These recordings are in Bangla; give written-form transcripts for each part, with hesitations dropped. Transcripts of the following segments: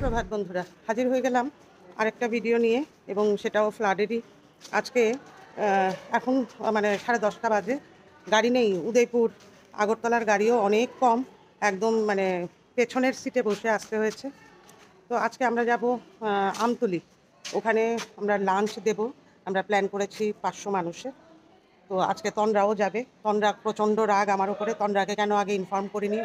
সুপ্রভাত বন্ধুরা, হাজির হয়ে গেলাম আরেকটা ভিডিও নিয়ে এবং সেটাও ফ্লাডেরই। আজকে এখন মানে 10:30 বাজে, গাড়ি নেই। উদয়পুর আগরতলার গাড়িও অনেক কম, একদম মানে পেছনের সিটে বসে আসতে হয়েছে। তো আজকে আমরা যাব আমতলী, ওখানে আমরা লাঞ্চ দেব। আমরা প্ল্যান করেছি 500 মানুষের। তো আজকে তন্দ্রাও যাবে। তন্দ্রা প্রচণ্ড রাগ আমার উপরে, তন্দ্রাকে কেন আগে ইনফর্ম করিনি,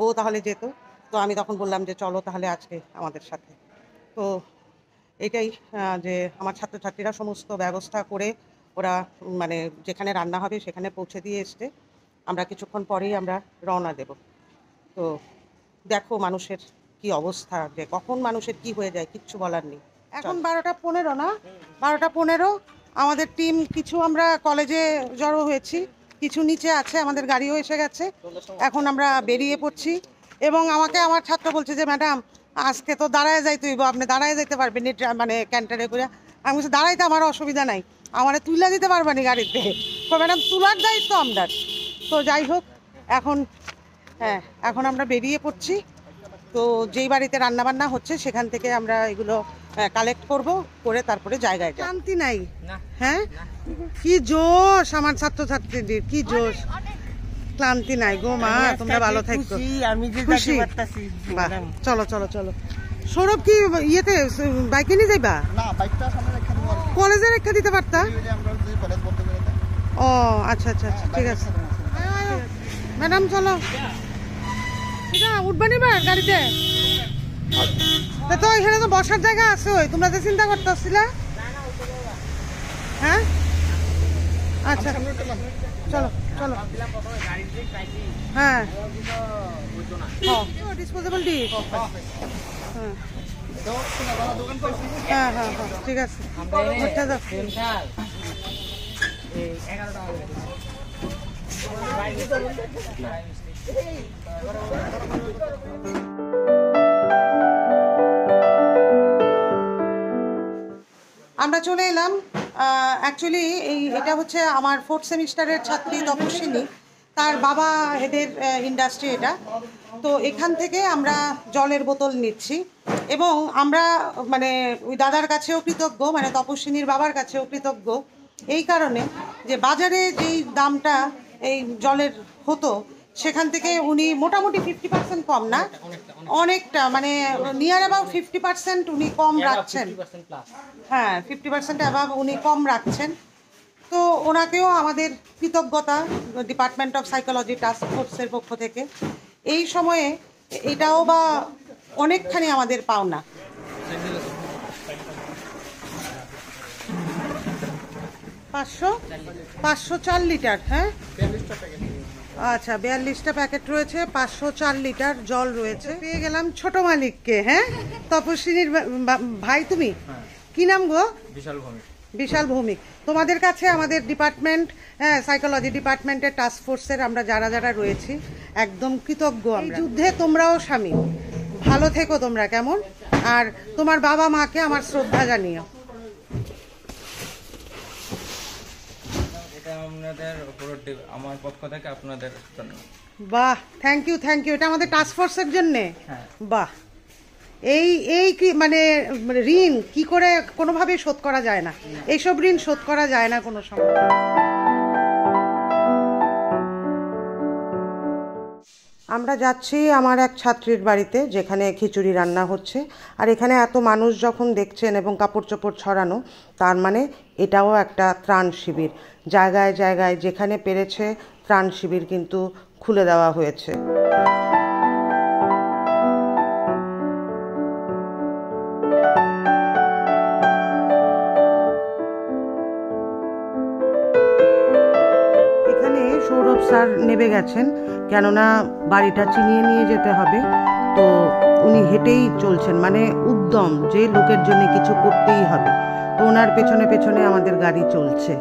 ও তাহলে যেত। তো আমি তখন বললাম যে চলো তাহলে আজকে আমাদের সাথে। তো এটাই যে আমার ছাত্রছাত্রীরা সমস্ত ব্যবস্থা করে ওরা মানে যেখানে রান্না হবে সেখানে পৌঁছে দিয়ে এসছে। আমরা কিছুক্ষণ পরেই আমরা রওনা দেব। তো দেখো মানুষের কি অবস্থা, যে কখন মানুষের কি হয়ে যায় কিচ্ছু বলার নেই। এখন 12টা 15 না, 12টা 15। আমাদের টিম কিছু আমরা কলেজে জড়ো হয়েছি, কিছু নিচে আছে, আমাদের গাড়িও এসে গেছে। এখন আমরা বেরিয়ে পড়ছি এবং আমাকে আমার ছাত্র বলছে যে ম্যাডাম আজকে তো দাঁড়ায় যাইতে হইব, আপনি দাঁড়ায় যাইতে পারবেন মানে ক্যান্টারে করে। আমি বলছি দাঁড়াইতে আমার অসুবিধা নাই, আমারে তুলে দিতে পারবানি গাড়িতে। তো ম্যাডাম তুলার দায়িত্ব আমরা। তো যাই হোক, এখন আমরা বেরিয়ে পড়ছি। তো যেই বাড়িতে রান্নাবান্না হচ্ছে সেখান থেকে আমরা এগুলো কালেক্ট করব, করে তারপরে জায়গায় যাব। শান্তি নাই, হ্যাঁ কি জোশ আমার ছাত্রছাত্রীদের, কি জোশ। ক্লান্তি নাই গো মা, তোমরা ভালো থাকো। খুশি? চলো চলো চলো। সৌরভ কি ইয়েতে বাইকে নিয়ে যাইবা? কলেজে রেখে দিতে পারতা। ও আচ্ছা আচ্ছা আচ্ছা, ঠিক আছে ম্যাডাম চলো। উঠবানি বা গাড়িতে? তো এখানে তো বসার জায়গা আছে, ওই তোমরা যে চিন্তা করতেছিলা। হ্যাঁ আচ্ছা চলো চলো। হ্যাঁ ডিসপোজেবল ডিশ। হ্যাঁ হ্যাঁ হ্যাঁ ঠিক আছে। আমরা চলে এলাম। অ্যাকচুয়ালি এটা হচ্ছে আমার 4th সেমিস্টারের ছাত্রী তপস্বিনী, তার বাবা হেডের ইন্ডাস্ট্রি এটা। তো এখান থেকে আমরা জলের বোতল নিচ্ছি এবং আমরা মানে ওই দাদার কাছেও কৃতজ্ঞ, মানে তপস্বিনীর বাবার কাছেও কৃতজ্ঞ এই কারণে যে বাজারে যেই দামটা এই জলের হতো সেখান থেকে উনি মোটামুটি 50% কম না, অনেকটা মানে নিয়ার অ্যাবাউট 50% উনি কম রাখছেন। হ্যাঁ 50% অ্যাবাভ উনি কম রাখছেন। তো ওনাকেও আমাদের কৃতজ্ঞতা ডিপার্টমেন্ট অফ সাইকোলজি টাস্ক ফোর্সের পক্ষ থেকে। এই সময়ে এটাও বা অনেকখানি আমাদের পাওনা। 504 লিটার। হ্যাঁ আচ্ছা 42টা প্যাকেট রয়েছে, 504 লিটার জল রয়েছে। পেয়ে গেলাম ছোট মালিককে। হ্যাঁ তপস্বিনীর ভাই তুমি? কি নাম গো? বিশাল ভৌমিক। তোমাদের কাছে আমাদের ডিপার্টমেন্ট, সাইকোলজি ডিপার্টমেন্টের টাস্ক ফোর্সের আমরা যারা যারা রয়েছি একদম কৃতজ্ঞ। এই যুদ্ধে তোমরাও শামিল, ভালো থেকো তোমরা, কেমন? আর তোমার বাবা মাকে আমার শ্রদ্ধা জানিও। আমার পক্ষ থেকে আপনাদের জন্য। বাহ থ্যাংক ইউ থ্যাংক ইউ, এটা আমাদের টাস্ক ফোর্সের জন্যে। বাহ এই কি মানে ঋণ কি করে কোনোভাবে শোধ করা যায় না, এইসব ঋণ শোধ করা যায় না কোনো সময়। আমরা যাচ্ছি আমার এক ছাত্রীর বাড়িতে, যেখানে খিচুড়ি রান্না হচ্ছে। আর এখানে এত মানুষ যখন দেখছেন এবং কাপড় চোপড় ছড়ানো, তার মানে এটাও একটা ত্রাণ শিবির। জায়গায় জায়গায় যেখানে পেরেছে ত্রাণ শিবির কিন্তু খুলে দেওয়া হয়েছে। এখানে সৌরভ স্যার নেমে গেছেন, কেননা বাড়িটা চিনিয়ে নিয়ে যেতে হবে। তো উনি হেঁটেই চলছেন, মানে উদ্যম যে লোকের জন্য কিছু করতেই হবে। তো ওনার পেছনে পেছনে আমাদের গাড়ি চলছে।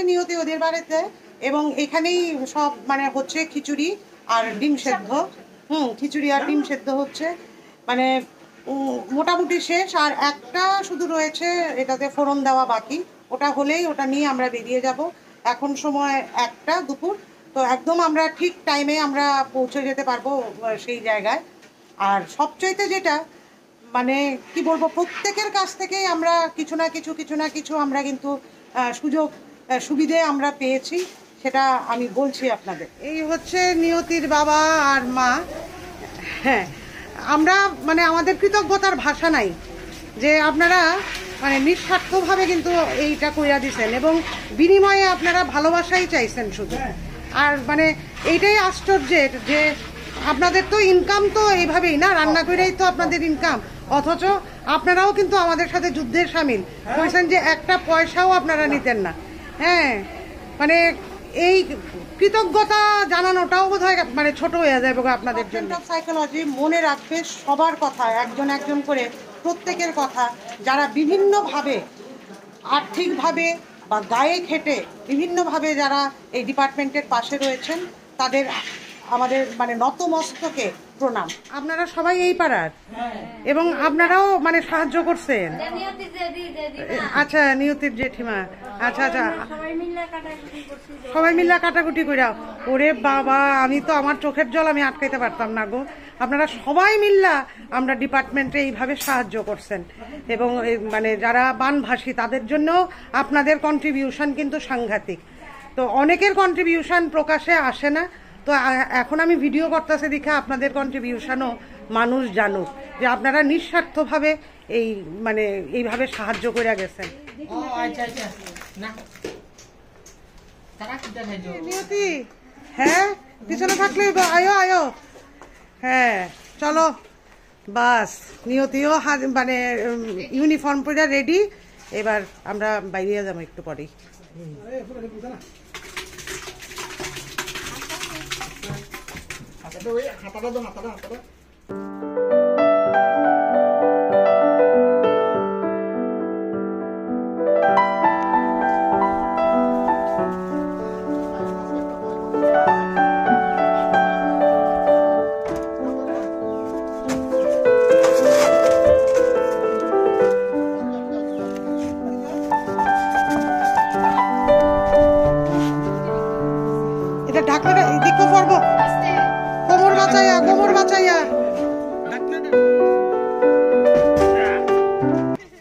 নিয়তি ওদের বাড়িতে, এবং এখানেই সব মানে হচ্ছে খিচুড়ি আর ডিম সেদ্ধ। খিচুড়ি আর ডিম সেদ্ধ হচ্ছে, মানে মোটামুটি শেষ। আর একটা শুধু রয়েছে, এটাতে ফোড়ন দেওয়া বাকি, ওটা হলেই ওটা নিয়ে আমরা বেরিয়ে যাব। এখন সময় 1টা দুপুর, তো একদম আমরা ঠিক টাইমে আমরা পৌঁছে যেতে পারবো সেই জায়গায়। আর সবচাইতে যেটা মানে কি বলবো, প্রত্যেকের কাছ থেকেই আমরা কিছু না কিছু আমরা কিন্তু সুযোগ সুবিধে আমরা পেয়েছি, সেটা আমি বলছি আপনাদের। এই হচ্ছে নিয়তির বাবা আর মা। হ্যাঁ, আমরা মানে আমাদের কৃতজ্ঞতার ভাষা নাই যে আপনারা মানে নিঃস্বার্থভাবে কিন্তু এইটা কইরা দিছেন, এবং বিনিময়ে আপনারা ভালোবাসাই চাইছেন শুধু। আর মানে এইটাই আশ্চর্যের যে আপনাদের তো ইনকাম তো এইভাবেই না, রান্না করেই তো আপনাদের ইনকাম, অথচ আপনারাও কিন্তু আমাদের সাথে যুদ্ধের সামিল কইছেন যে একটা পয়সাও আপনারা নিতেন না। হ্যাঁ, মানে এই কৃতজ্ঞতা জানানোটাও বোধহয় মানে ছোট হয়ে যাবে আপনাদের জন্য। সাইকোলজি মনে রাখবে সবার কথা, একজন একজন করে প্রত্যেকের কথা, যারা বিভিন্নভাবে আর্থিকভাবে বা গায়ে খেটে বিভিন্নভাবে যারা এই ডিপার্টমেন্টের পাশে রয়েছেন, তাদের আমাদের মানে নতমস্তকে প্রণাম। আপনারা সবাই এই পাড়ার, এবং আপনারাও মানে সাহায্য করছেন। আচ্ছা, নিয়তির জেঠিমা। আচ্ছা আচ্ছা, সবাই মিল্লা কাটাকুটি কইরা। ওরে বাবা, আমি তো আমার চোখের জল আমি আটকাইতে পারতাম না গো। আপনারা সবাই মিল্লা আমরা ডিপার্টমেন্টে এইভাবে সাহায্য করছেন, এবং মানে যারা বানভাসী তাদের জন্য আপনাদের কন্ট্রিবিউশন কিন্তু সাংঘাতিক। তো অনেকের কন্ট্রিবিউশন প্রকাশে আসে না, তো এখন আমি ভিডিও করতেছি দেখে আপনাদের কন্ট্রিবিউশনও মানুষ জানুক যে আপনারা নিঃস্বার্থভাবে এই মানে এইভাবে সাহায্য করে গেছেন। নিয়তি, হ্যাঁ পিছনে থাকলে আয়ো আয়ো। হ্যাঁ চলো, বাস নিয়তিও মানে ইউনিফর্ম পরে রেডি। এবার আমরা বাইরে যাবো একটু পরেই। এটা ঢাকনা দেখো পারবো, কোমর বাঁচাইয়া কোমর বাঁচাইয়া।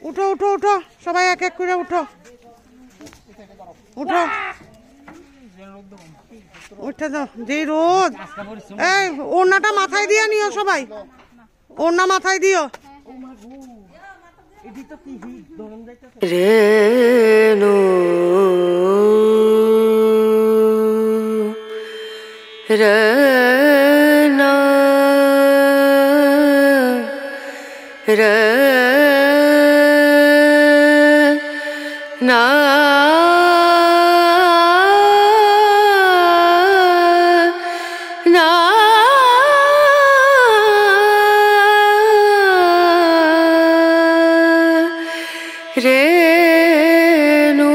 উঠো উঠো উঠো, সবাই এক এক করে উঠো উঠো উঠে যাও। যেই রোদ, এই ওড়নাটা মাথায় দিয়ে নিও, সবাই ওড়না মাথায় দিও। রেনু রনা রনা না রেনু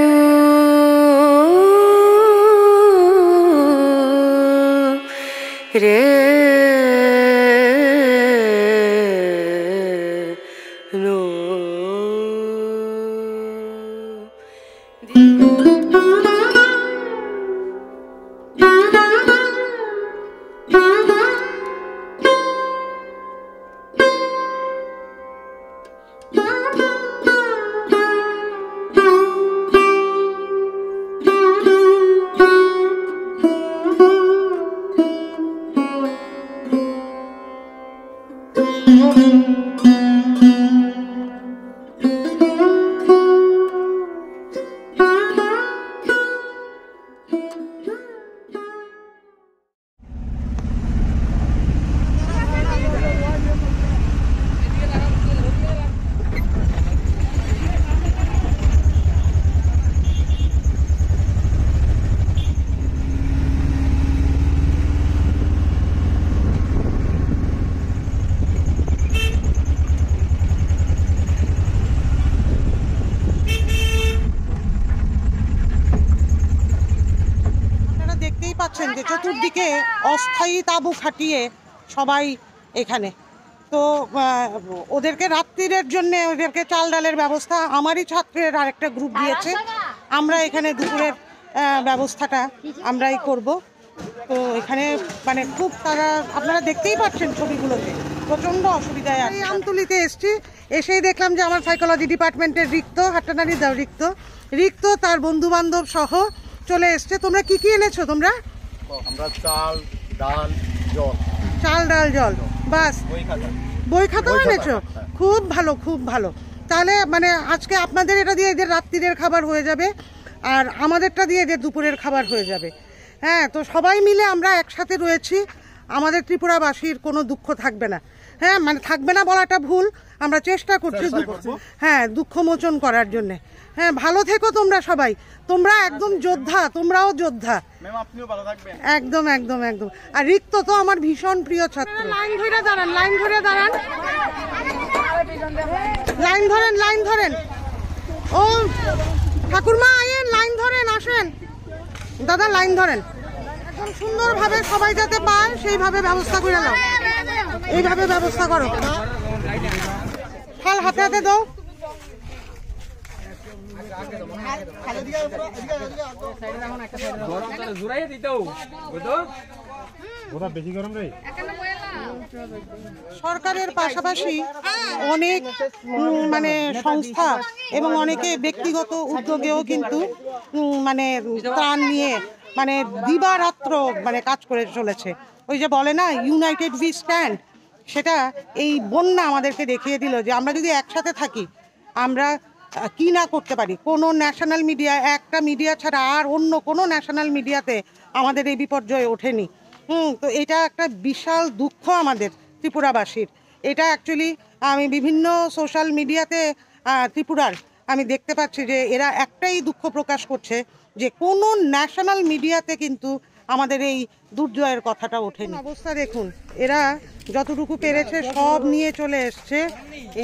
রেনু চতুর্দিকে অস্থায়ী তাঁবু খাটিয়ে সবাই এখানে। তো ওদেরকে রাত্রিরের জন্য ওদেরকে চাল ডালের ব্যবস্থা আমারই ছাত্রের আরেকটা গ্রুপ দিয়েছে। আমরা এখানে দুপুরের ব্যবস্থাটা আমরাই করব। তো এখানে মানে খুব তারা আপনারা দেখতেই পাচ্ছেন ছবিগুলোতে প্রচণ্ড অসুবিধায় আছে। আমতলিতে এসছি, এসেই দেখলাম যে আমার সাইকোলজি ডিপার্টমেন্টের হাট্টানারি রিক্ত তার বন্ধু বান্ধব সহ চলে এসছে। তোমরা কি কি এনেছো? তোমরা আমরা চাল ডাল জল বাস বই খাতাও এনেছো? খুব ভালো, খুব ভালো। তাহলে মানে আজকে আপনাদের এটা দিয়ে এদের রাত্রিরের খাবার হয়ে যাবে, আর আমাদেরটা দিয়ে এদের দুপুরের খাবার হয়ে যাবে। হ্যাঁ, তো সবাই মিলে আমরা একসাথে রয়েছি, আমাদের ত্রিপুরাবাসীর কোনো দুঃখ থাকবে না। হ্যাঁ, মানে থাকবে না বলাটা ভুল, আমরা চেষ্টা করছি দুঃখ মোচন করার জন্যে। হ্যাঁ, ভালো থেকো তোমরা সবাই, তোমরা একদম যোদ্ধা, তোমরাও যোদ্ধা। একদম একদম একদম। আর রিক্ত তো আমার ভীষণ প্রিয় ছাত্র। লাইন ধরে দাঁড়ান, লাইন ধরেন। ও ঠাকুরমা আইন, লাইন ধরেন, আসেন দাদা, লাইন ধরেন। একদম সুন্দরভাবে সবাই যাতে পায় সেইভাবে ব্যবস্থা করে নাও, এইভাবে ব্যবস্থা করো। ফাল হাতে হাতে দাও। সরকারের পাশাপাশি অনেক মানে সংস্থা এবং অনেকে ব্যক্তিগত উদ্যোগেও কিন্তু মানে ত্রাণ নিয়ে মানে দিবারাত্র মানে কাজ করে চলেছে। ওই যে বলে না ইউনাইটেড উই স্ট্যান্ড, সেটা এই বন্যা আমাদেরকে দেখিয়ে দিল যে আমরা যদি একসাথে থাকি আমরা কি না করতে পারি। কোনো ন্যাশনাল মিডিয়া, একটা মিডিয়া ছাড়া আর অন্য কোনো ন্যাশনাল মিডিয়াতে আমাদের এই বিপর্যয় ওঠেনি। তো এটা একটা বিশাল দুঃখ আমাদের ত্রিপুরাবাসীর। এটা অ্যাকচুয়ালি আমি বিভিন্ন সোশ্যাল মিডিয়াতে ত্রিপুরার আমি দেখতে পাচ্ছি যে এরা একটাই দুঃখ প্রকাশ করছে যে কোনো ন্যাশনাল মিডিয়াতে কিন্তু আমাদের এই দুর্জয়ের কথাটা ওঠেনি। অবস্থা দেখুন, এরা যতটুকু পেরেছে সব নিয়ে চলে এসছে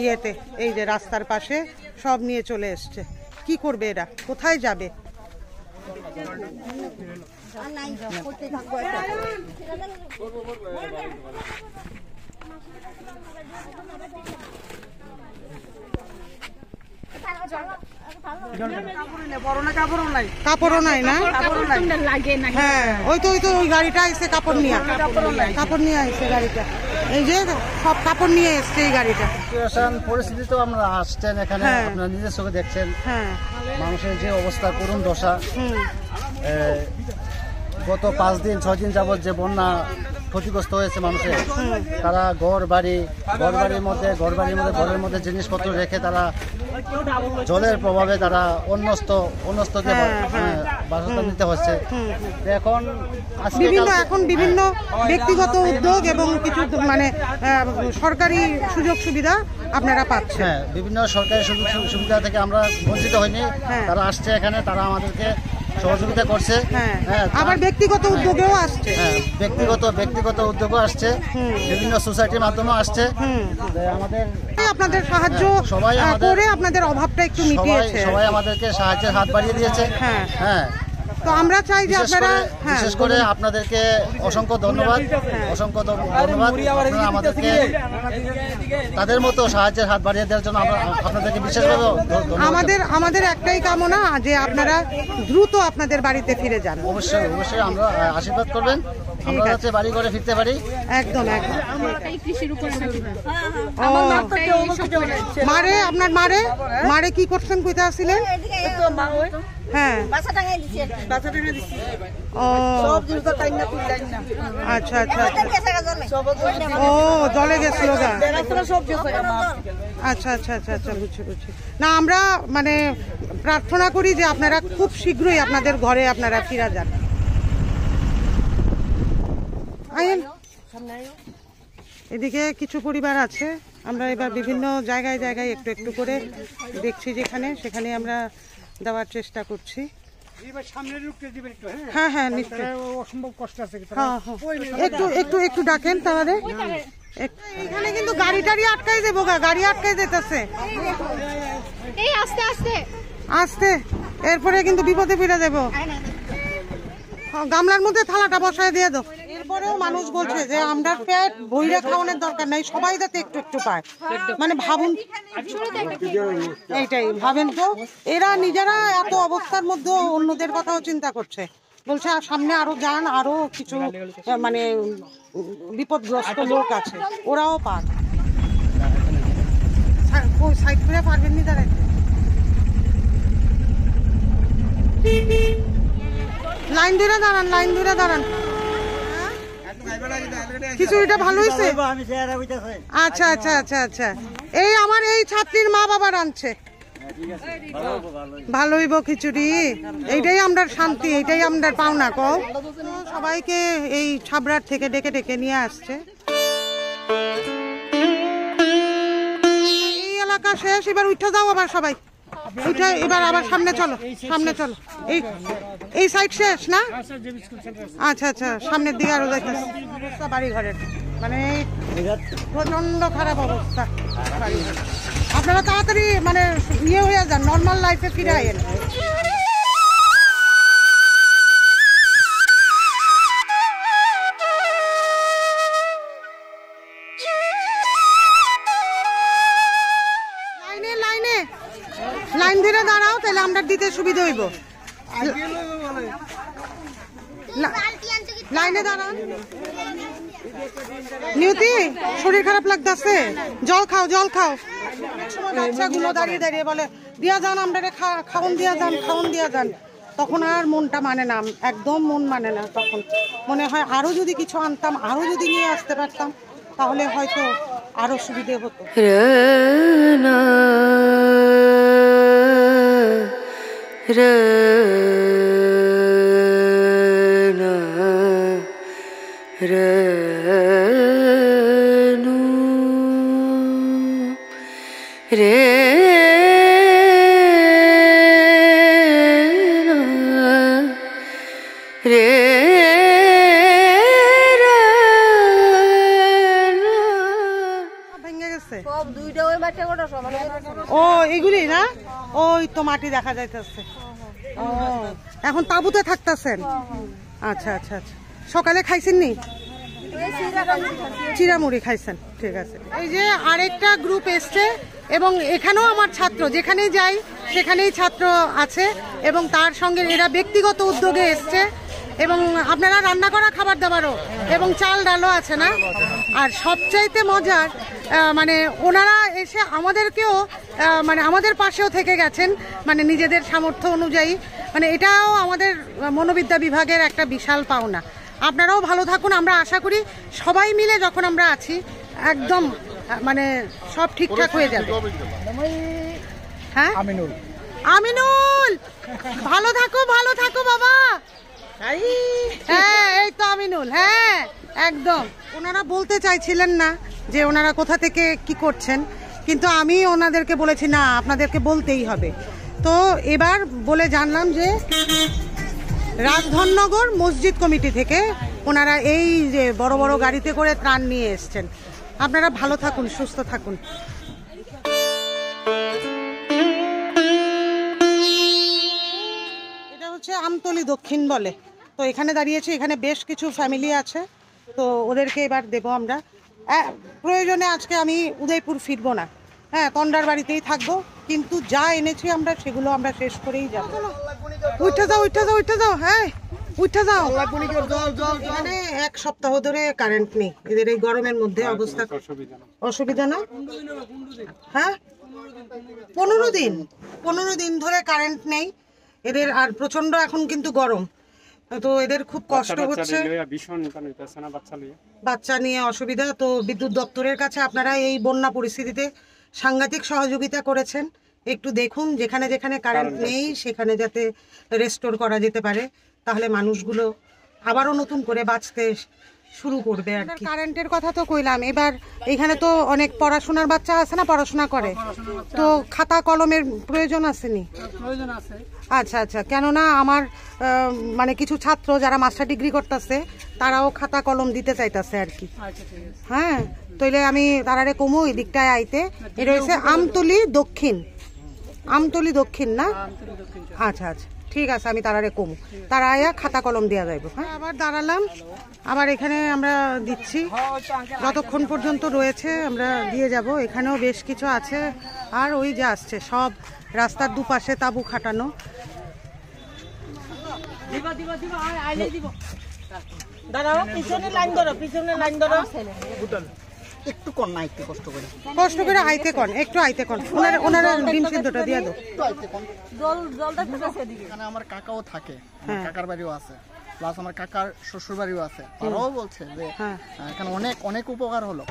ইয়েতে, এই যে রাস্তার পাশে সব নিয়ে চলে এসছে। কি করবে এরা, কোথায় যাবে? কাপড়ও নাই না? হ্যাঁ, ওই তো ওই গাড়িটা এসে কাপড় নিয়ে আসছে গাড়িটা, এই যে সব কাপড় নিয়ে এসছে এই গাড়িটা। পরিস্থিতি তো আমরা আসছেন এখানে, আপনারা নিজের চোখে দেখছেন মানুষের যে অবস্থা, করুণ দশা। গত 5 দিন 6 দিন যাবৎ যে বন্যা ক্ষতিগ্রস্ত হয়েছে মানুষের, তারা ঘর বাড়ির মধ্যে ঘরের মধ্যে জিনিসপত্র রেখে তারা জলের প্রভাবে তারা অন্যস্তকে বাসস্থান নিতে হচ্ছে। এখন বিভিন্ন ব্যক্তিগত উদ্যোগ এবং কিছু মানে সরকারি সুযোগ সুবিধা আপনারা পাচ্ছেন। হ্যাঁ, বিভিন্ন সরকারি সুযোগ সুবিধা থেকে আমরা বঞ্চিত হইনি। তারা আসছে এখানে, তারা আমাদেরকে সহযোগিতা করছে। আবার ব্যক্তিগত উদ্যোগেও আসছে, ব্যক্তিগত উদ্যোগও আসছে, বিভিন্ন সোসাইটির মাধ্যমেও আসছে। আমাদের আপনাদের সাহায্য সবাই করে আপনাদের অভাবটা একটু মিটিয়েছে, সবাই আমাদেরকে সাহায্যের হাত বাড়িয়ে দিয়েছে। হ্যাঁ, তো আমরা চাই যে আপনারা বিশেষ করে আপনাদেরকে অসংখ্য ধন্যবাদ। আমাদেরকে তাদের মতো সাহায্যের হাত বাড়িয়ে দেওয়ার জন্য আপনাদেরকে বিশেষভাবে আমাদের একটাই কামনা যে আপনারা দ্রুত আপনাদের বাড়িতে ফিরে যান। অবশ্যই আমরা আশীর্বাদ করবেন, আমরা যাতে বাড়ি করে ফিরতে পারি। একদম। মারে আপনার মারে কি করছেন, কোথায় আসছিলেন? হ্যাঁ, আচ্ছা। ও জলে গেছিল। আচ্ছা। বুঝছি। না, আমরা মানে প্রার্থনা করি যে আপনারা খুব শীঘ্রই আপনাদের ঘরে আপনারা ফিরে যান। এদিকে কিছু পরিবার আছে, আমরা এবার বিভিন্ন জায়গায় একটু করে দেখছি, সেখানে আমরা দেওয়ার চেষ্টা করছি। হ্যাঁ, নিশ্চয়ই। অসম্ভব কষ্ট আছে। একটু ডাকেন তাহলে। এখানে কিন্তু গাড়ি আটকাই দেবো, গাড়ি আটকাই যেতেছে আস্তে, এরপরে কিন্তু বিপদে ফিরে দেবো। গামলার মধ্যে থালাটা বসায় দিয়ে দাও। এরপরেও মানুষ বলছে যে আমরা পেট বইরা খাওয়ানোর দরকার নাই, সবাই যাতে একটু একটু পায়। মানে ভাবুন, এইটাই ভাবেন তো, এরা নিজেরা এত অবস্থার মধ্যে অন্যদের কথাও চিন্তা করছে। বলছে সামনে আরো যান, আরো কিছু মানে বিপদগ্রস্ত লোক আছে, ওরাও পাক। সাইড করে পারবেন নি দাঁড়ায়? লাইন ধরে দাঁড়ান, লাইন ধরে দাঁড়ান। খিচুড়িটা ভালো হয়েছে? আচ্ছা আচ্ছা আচ্ছা আচ্ছা। এই আমার এই ছাত্রীর মা বাবা রাঁধছে, ভালো হইব খিচুড়ি। এইটাই আমরা শান্তি, এইটাই আমরা পাওনা। কও সবাইকে এই ছাবড়ার থেকে ডেকে ডেকে নিয়ে আসছে। এই এলাকা শেষ, এবার উঠে যাও আবার সবাই উঠে, এবার আবার সামনে চলো, সামনে চলো। এই সাইড শেষ না? আচ্ছা আচ্ছা, সামনের দিকে আরো যাইতেছে। বাড়ি ঘরের মানে প্রচন্ড খারাপ অবস্থা। আপনারা তাড়াতাড়ি মানে ইয়ে হয়ে যান, নর্মাল লাইফে ফিরে আইন। লাইনে লাইনে লাইন ধরে দাঁড়াও, তাহলে আমরা দিতে সুবিধা হইব। লাইনে দাঁড়ান। নিয়তি শরীর খারাপ লাগতেছে, জল খাও জল খাও। বাচ্চাগুলো দাঁড়িয়ে দাঁড়িয়ে বলে দিয়া যান, আমরা খাওন দিয়া যান, খাওন দিয়া যান। তখন আর মনটা মানে না, একদম মন মানে না। তখন মনে হয় আরো যদি কিছু আনতাম, আরো যদি নিয়ে আসতে পারতাম, তাহলে হয়তো আরো সুবিধে হতো। ও এগুলি না, ওই তো মাটি দেখা যাইতেছে। ও এখন তাঁবুতে থাকতেছেন? আচ্ছা আচ্ছা আচ্ছা। সকালে খাইছেন নি? চিড়ামুড়ি খাইছেন, ঠিক আছে। এই যে আরেকটা গ্রুপ এসছে, এবং এখানেও আমার ছাত্র, যেখানেই যাই সেখানেই ছাত্র আছে, এবং তার সঙ্গে এরা ব্যক্তিগত উদ্যোগে এসছে। এবং আপনারা রান্না করা খাবার দাবারও এবং চাল ডালও আছে না। আর সবচাইতে মজার মানে ওনারা এসে আমাদেরকেও মানে আমাদের পাশেও থেকে গেছেন, মানে নিজেদের সামর্থ্য অনুযায়ী। মানে এটাও আমাদের মনোবিদ্যা বিভাগের একটা বিশাল পাওনা। আপনারাও ভালো থাকুন। আমরা আশা করি সবাই মিলে যখন আমরা আছি একদম মানে সব ঠিকঠাক হয়ে যাবে। হ্যাঁ আমিনুল, আমিনুল ভালো থাকো, ভালো থাকো বাবা। হ্যাঁ এই তো আমিনুল, হ্যাঁ একদম। ওনারা বলতে চাইছিলেন না যে ওনারা কোথা থেকে কি করছেন, কিন্তু আমি ওনাদেরকে বলেছি না, আপনাদেরকে বলতেই হবে। তো এবার বলে জানলাম যে রাজধননগর মসজিদ কমিটি থেকে ওনারা এই যে বড় বড় গাড়িতে করে ত্রাণ নিয়ে এসছেন। আপনারা ভালো থাকুন, সুস্থ থাকুন। এটা হচ্ছে আমতলী দক্ষিণ বলে। তো এখানে দাঁড়িয়েছি, এখানে বেশ কিছু ফ্যামিলি আছে, তো ওদেরকে এবার দেবো আমরা। প্রয়োজনে আজকে আমি উদয়পুর ফিরবো না, হ্যাঁ তন্ডার বাড়িতেই থাকবো, কিন্তু যা এনেছি আমরা সেগুলো আমরা শেষ করেই যাবো। উঠে যাও উঠে যাও উঠে যাও, হ্যাঁ উঠে যাও। মানে এক সপ্তাহ ধরে কারেন্ট নেই এদের, এই গরমের মধ্যে অবস্থা অসুবিধা না। হ্যাঁ 15 দিন ধরে কারেন্ট নেই এদের, আর প্রচন্ড এখন কিন্তু গরম, তো এদের খুব কষ্ট হচ্ছে, বাচ্চা নিয়ে অসুবিধা। তো বিদ্যুৎ দপ্তরের কাছে আপনারা এই বন্যা পরিস্থিতিতে সাংঘাতিক সহযোগিতা করেছেন। একটু দেখুন যেখানে যেখানে কারেন্ট নেই সেখানে যাতে রেস্টোর করা যেতে পারে, তাহলে মানুষগুলো আবারও নতুন করে বাঁচতে শুরু করবে আর কি। কারেন্টের কথা তো কইলাম, এবার এখানে তো অনেক পড়াশোনার বাচ্চা আছে না, পড়াশোনা করে, তো খাতা কলমের প্রয়োজন আসেনি? প্রয়োজন আছে। আচ্ছা আচ্ছা, কেননা আমার মানে কিছু ছাত্র যারা মাস্টার ডিগ্রি করতেছে তারাও খাতা কলম দিতে চাইতেছে আর কি। হ্যাঁ তাইলে আমি তারারে কমু এই দিকটায় আইতে। এটা হচ্ছে আমতলী দক্ষিণ, আমতলী দক্ষিণ না? আচ্ছা আচ্ছা ঠিক আছে, আমি তারারে কমু, তারা আয়া খাতা কলম দেওয়া যাইব। হ্যাঁ, আবার দাঁড়ালাম, আবার এখানে আমরা দিচ্ছি, যতক্ষণ পর্যন্ত রয়েছে আমরা দিয়ে যাব। এখানেও বেশ কিছু আছে, আর ওই যে আসছে সব রাস্তার দুপাশে তাঁবু খাটানো। দাঁড়াও, পিছনে লাইন ধরো, পিছনে লাইন ধরো। একটু কর না, একটু কষ্ট করে কষ্ট করে আইতে কন, একটু আইতে কন, ওনারা ডিম সিদ্ধটা দিয়ে দাও। এখানে আমার কাকাও থাকে, আমার কাকার বাড়িও আছে, প্লাস আমার কাকার শ্বশুর বাড়িও আছে। তারাও বলছে যে এখানে অনেক অনেক উপকার হলো,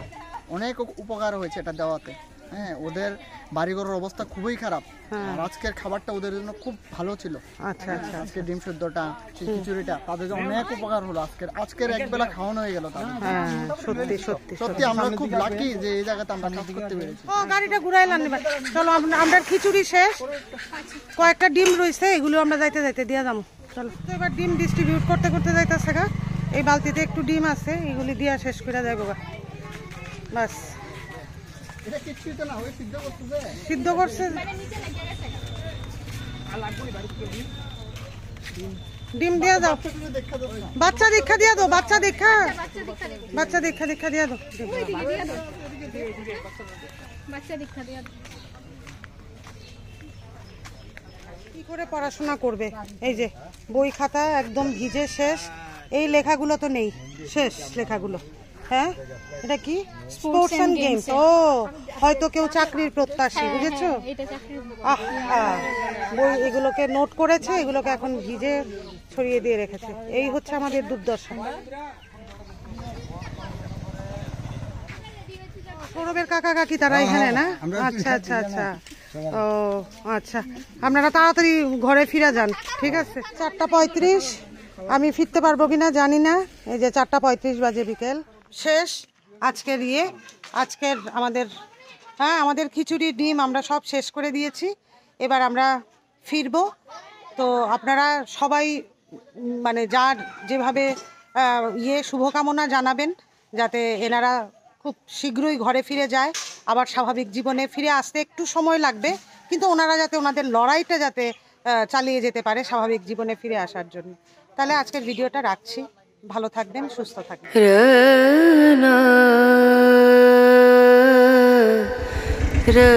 অনেক উপকার হয়েছে এটা দেওয়াতে। হ্যাঁ, ওদের বাড়িঘরের অবস্থা খুবই খারাপ, আর আজকের খাবারটা ওদের জন্য খুব ভালো ছিল। আচ্ছা আচ্ছা, আজকে ডিম সেদ্ধটা, খিচুড়িটা তাদের জন্য অনেক উপকার হলো। আজকের একবেলা খাওয়ানো হয়ে গেল তাদের। হ্যাঁ সত্যি সত্যি সত্যি আমরা খুব লাকি যে এই জায়গাতে আমরা কাজ করতে পেরেছি। ও গাড়িটা ঘুরাইলাম এবার, চলো আমরা খিচুড়ি শেষ, কয়েকটা ডিম রয়েছে, এগুলো আমরা যাইতে যাইতে দিয়ে যাবো। চলো তো এবার ডিম ডিস্ট্রিবিউট করতে করতে যাইতেছে গা। এই বালতিতে একটু ডিম আছে, এগুলি দিয়া শেষ করে যাইব গা, বাস। এটা কিছুই তো না, ওই সিদ্ধ করতেছে। সিদ্ধ করছে, ডিম দিয়া দাও, বাচ্চা দীক্ষা দিয়া দাও, বাচ্চা দীক্ষা দিয়া দাও। কি করে পড়াশোনা করবে? এই যে বই খাতা একদম ভিজে শেষ, এই লেখাগুলো তো নেই, শেষ লেখাগুলো। হ্যাঁ, এটা কি? Sports and games. ও, হয়তো কেউ চাকরির প্রত্যাশী, বুঝেছো? বই এগুলোকে নোট করেছে, এগুলোকে এখন ভিজে ছড়িয়ে দিয়ে রেখেছে। এই হচ্ছে আমাদের দুর্দশা। সৌরভের কাকা কাকি তারা এখানে না? আচ্ছা আচ্ছা আচ্ছা, ও আচ্ছা, আপনারা তাড়াতাড়ি ঘরে ফিরে যান, ঠিক আছে? 4:35, আমি ফিরতে পারবো কিনা জানি না। এই যে 4:35 বাজে, বিকেল শেষ আজকের আজকের আমাদের খিচুড়ি ডিম আমরা সব শেষ করে দিয়েছি। এবার আমরা ফিরবো। তো আপনারা সবাই মানে যার যেভাবে শুভকামনা জানাবেন, যাতে এনারা খুব শীঘ্রই ঘরে ফিরে যায়, আবার স্বাভাবিক জীবনে ফিরে আসতে একটু সময় লাগবে, কিন্তু ওনারা যাতে ওনাদের লড়াইটা যাতে চালিয়ে যেতে পারে স্বাভাবিক জীবনে ফিরে আসার জন্য। তাহলে আজকের ভিডিওটা রাখছি, ভালো থাকবেন, সুস্থ থাকবেন। রে